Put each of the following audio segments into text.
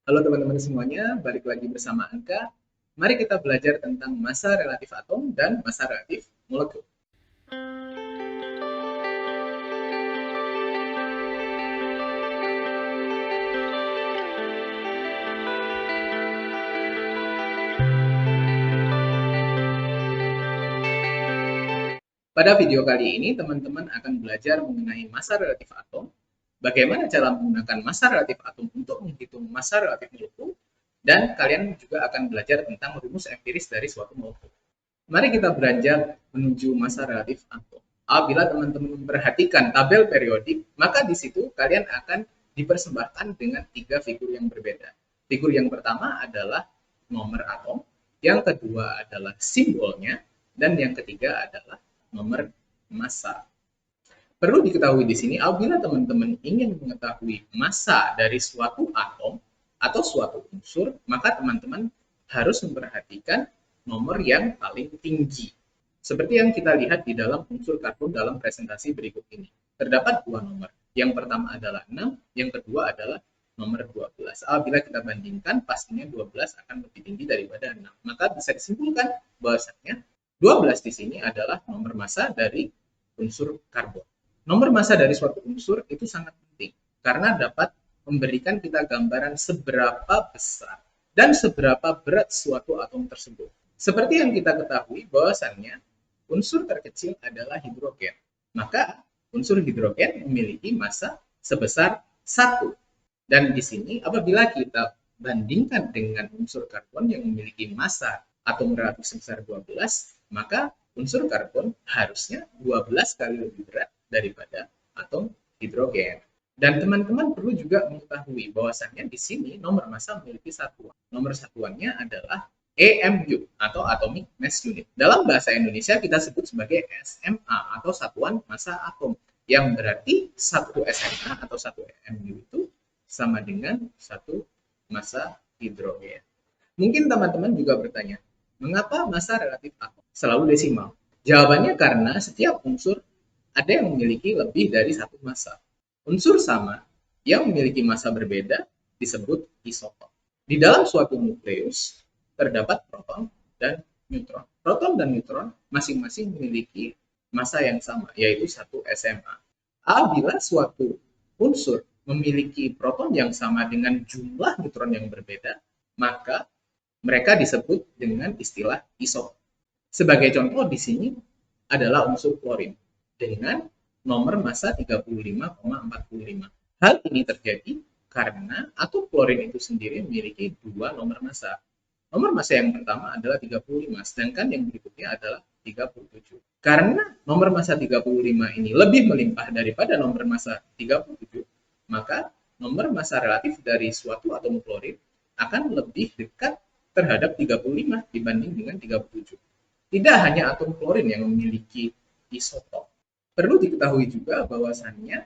Halo teman-teman semuanya, balik lagi bersama Anka. Mari kita belajar tentang massa relatif atom dan massa relatif molekul. Pada video kali ini, teman-teman akan belajar mengenai massa relatif atom, bagaimana cara menggunakan massa relatif atom untuk menghitung massa relatif molekul, dan kalian juga akan belajar tentang rumus empiris dari suatu molekul. Mari kita beranjak menuju massa relatif atom. Apabila teman-teman memperhatikan tabel periodik, maka di situ kalian akan dipersembahkan dengan tiga figur yang berbeda. Figur yang pertama adalah nomor atom, yang kedua adalah simbolnya, dan yang ketiga adalah nomor massa. Perlu diketahui di sini, apabila teman-teman ingin mengetahui massa dari suatu atom atau suatu unsur, maka teman-teman harus memperhatikan nomor yang paling tinggi. Seperti yang kita lihat di dalam unsur karbon dalam presentasi berikut ini. Terdapat dua nomor. Yang pertama adalah 6, yang kedua adalah nomor 12. Apabila kita bandingkan, pastinya 12 akan lebih tinggi daripada 6. Maka bisa disimpulkan bahwasanya 12 di sini adalah nomor massa dari unsur karbon. Nomor massa dari suatu unsur itu sangat penting karena dapat memberikan kita gambaran seberapa besar dan seberapa berat suatu atom tersebut. Seperti yang kita ketahui bahwasannya unsur terkecil adalah hidrogen. Maka unsur hidrogen memiliki massa sebesar 1. Dan di sini apabila kita bandingkan dengan unsur karbon yang memiliki massa atom relatif sebesar 12, maka unsur karbon harusnya 12 kali lebih berat daripada atom hidrogen. Dan teman-teman perlu juga mengetahui bahwasannya di sini nomor massa memiliki satuan. Nomor satuannya adalah EMU atau Atomic Mass Unit. Dalam bahasa Indonesia kita sebut sebagai SMA atau satuan massa atom, yang berarti satu SMA atau satu EMU itu sama dengan satu massa hidrogen. Mungkin teman-teman juga bertanya, mengapa massa relatif atom selalu desimal? Jawabannya karena setiap unsur ada yang memiliki lebih dari satu massa. Unsur sama yang memiliki massa berbeda disebut isotop. Di dalam suatu nukleus terdapat proton dan neutron. Proton dan neutron masing-masing memiliki massa yang sama, yaitu 1 SMA. Apabila suatu unsur memiliki proton yang sama dengan jumlah neutron yang berbeda, maka mereka disebut dengan istilah isotop. Sebagai contoh di sini adalah unsur klorin dengan nomor massa 35,45. Hal ini terjadi karena atom klorin itu sendiri memiliki dua nomor massa. Nomor massa yang pertama adalah 35, sedangkan yang berikutnya adalah 37. Karena nomor massa 35 ini lebih melimpah daripada nomor massa 37, maka nomor massa relatif dari suatu atom klorin akan lebih dekat terhadap 35 dibanding dengan 37. Tidak hanya atom klorin yang memiliki isotop. Perlu diketahui juga bahwasannya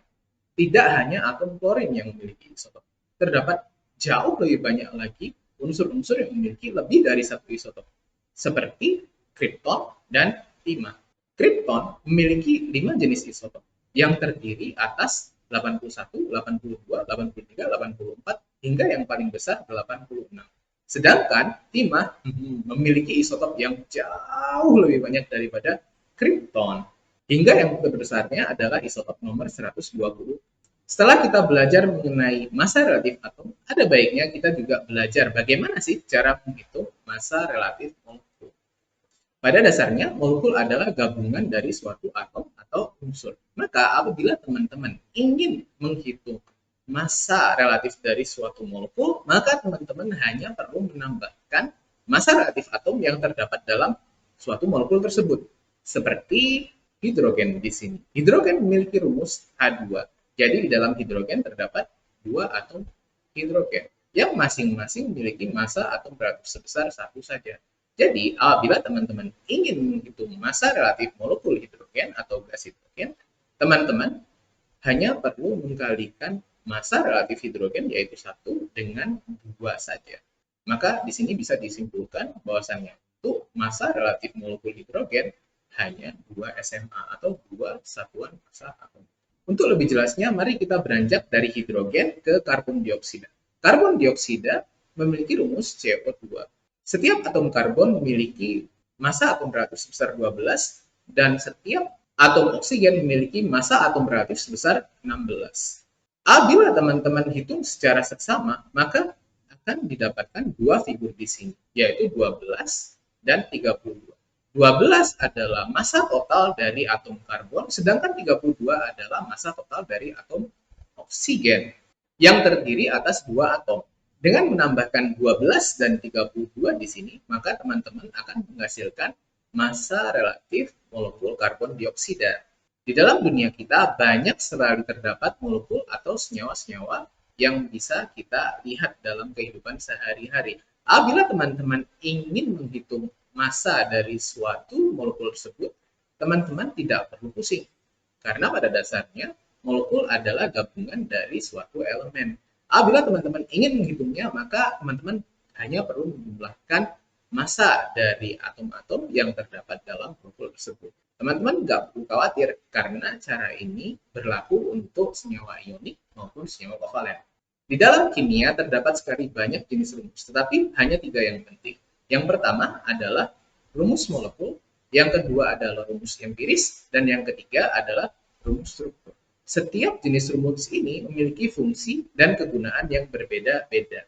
tidak hanya atom klorin yang memiliki isotop. Terdapat jauh lebih banyak lagi unsur-unsur yang memiliki lebih dari satu isotop, seperti kripton dan timah. Kripton memiliki 5 jenis isotop yang terdiri atas 81, 82, 83, 84, hingga yang paling besar 86. Sedangkan timah memiliki isotop yang jauh lebih banyak daripada kripton. Hingga yang terbesarnya adalah isotop nomor 120. Setelah kita belajar mengenai massa relatif atom, ada baiknya kita juga belajar bagaimana sih cara menghitung massa relatif molekul. Pada dasarnya, molekul adalah gabungan dari suatu atom atau unsur. Maka apabila teman-teman ingin menghitung massa relatif dari suatu molekul, maka teman-teman hanya perlu menambahkan massa relatif atom yang terdapat dalam suatu molekul tersebut. Seperti hidrogen di sini. Hidrogen memiliki rumus H2. Jadi di dalam hidrogen terdapat dua atom hidrogen yang masing-masing memiliki massa atom relatif sebesar satu saja. Jadi apabila teman-teman ingin menghitung massa relatif molekul hidrogen atau gas hidrogen, teman-teman hanya perlu mengkalikan massa relatif hidrogen yaitu 1 dengan 2 saja. Maka di sini bisa disimpulkan bahwasannya untuk massa relatif molekul hidrogen hanya 2 SMA atau 2 satuan massa atom. Untuk lebih jelasnya, mari kita beranjak dari hidrogen ke karbon dioksida. Karbon dioksida memiliki rumus CO2. Setiap atom karbon memiliki massa atom reaktif sebesar 12 dan setiap atom oksigen memiliki massa atom reaktif sebesar 16. Apabila teman-teman hitung secara seksama, maka akan didapatkan dua figur di sini, yaitu 12 dan 32. 12 adalah massa total dari atom karbon, sedangkan 32 adalah massa total dari atom oksigen yang terdiri atas dua atom. Dengan menambahkan 12 dan 32 di sini, maka teman-teman akan menghasilkan massa relatif molekul karbon dioksida. Di dalam dunia kita banyak sekali terdapat molekul atau senyawa-senyawa yang bisa kita lihat dalam kehidupan sehari-hari. Apabila teman-teman ingin menghitung massa dari suatu molekul tersebut, teman-teman tidak perlu pusing. Karena pada dasarnya, molekul adalah gabungan dari suatu elemen. Apabila teman-teman ingin menghitungnya, maka teman-teman hanya perlu menjumlahkan massa dari atom-atom yang terdapat dalam molekul tersebut. Teman-teman nggak perlu khawatir, karena cara ini berlaku untuk senyawa ionik maupun senyawa kovalen. Di dalam kimia terdapat sekali banyak jenis rumus, tetapi hanya 3 yang penting. Yang pertama adalah rumus molekul, yang kedua adalah rumus empiris, dan yang ketiga adalah rumus struktur. Setiap jenis rumus ini memiliki fungsi dan kegunaan yang berbeda-beda.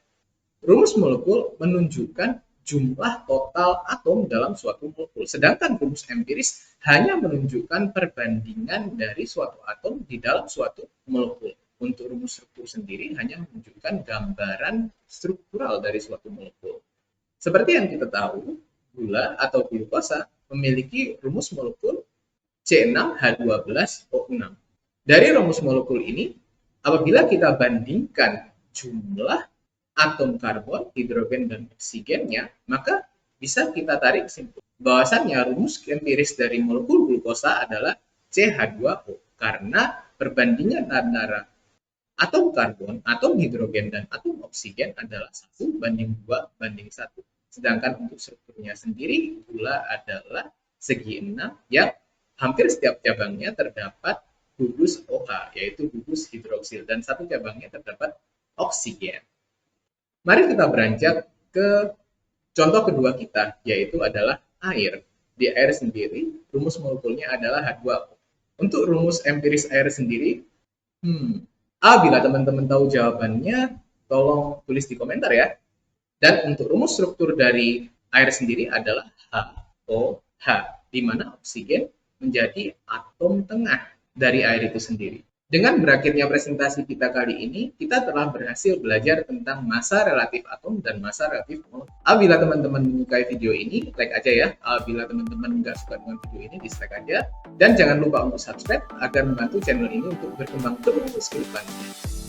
Rumus molekul menunjukkan jumlah total atom dalam suatu molekul, sedangkan rumus empiris hanya menunjukkan perbandingan dari suatu atom di dalam suatu molekul. Untuk rumus struktur sendiri hanya menunjukkan gambaran struktural dari suatu molekul. Seperti yang kita tahu, gula atau glukosa memiliki rumus molekul C6H12O6. Dari rumus molekul ini, apabila kita bandingkan jumlah atom karbon, hidrogen, dan oksigennya, maka bisa kita tarik kesimpulan bahwasannya rumus empiris dari molekul glukosa adalah CH2O karena perbandingan antara atom karbon, atom hidrogen, dan atom oksigen adalah 1:2:1. Sedangkan untuk strukturnya sendiri, gula adalah segi 6 yang hampir setiap cabangnya terdapat gugus OH, yaitu gugus hidroksil, dan satu cabangnya terdapat oksigen. Mari kita beranjak ke contoh kedua kita, yaitu adalah air. Di air sendiri, rumus molekulnya adalah H2O. Untuk rumus empiris air sendiri, apabila teman-teman tahu jawabannya, tolong tulis di komentar ya. Dan untuk rumus struktur dari air sendiri adalah HOH, di mana oksigen menjadi atom tengah dari air itu sendiri. Dengan berakhirnya presentasi kita kali ini, kita telah berhasil belajar tentang massa relatif atom dan massa relatif molekul. Apabila teman-teman menyukai video ini, like aja ya. Apabila teman-teman nggak suka dengan video ini, dislike aja. Dan jangan lupa untuk subscribe agar membantu channel ini untuk berkembang terus ke depannya.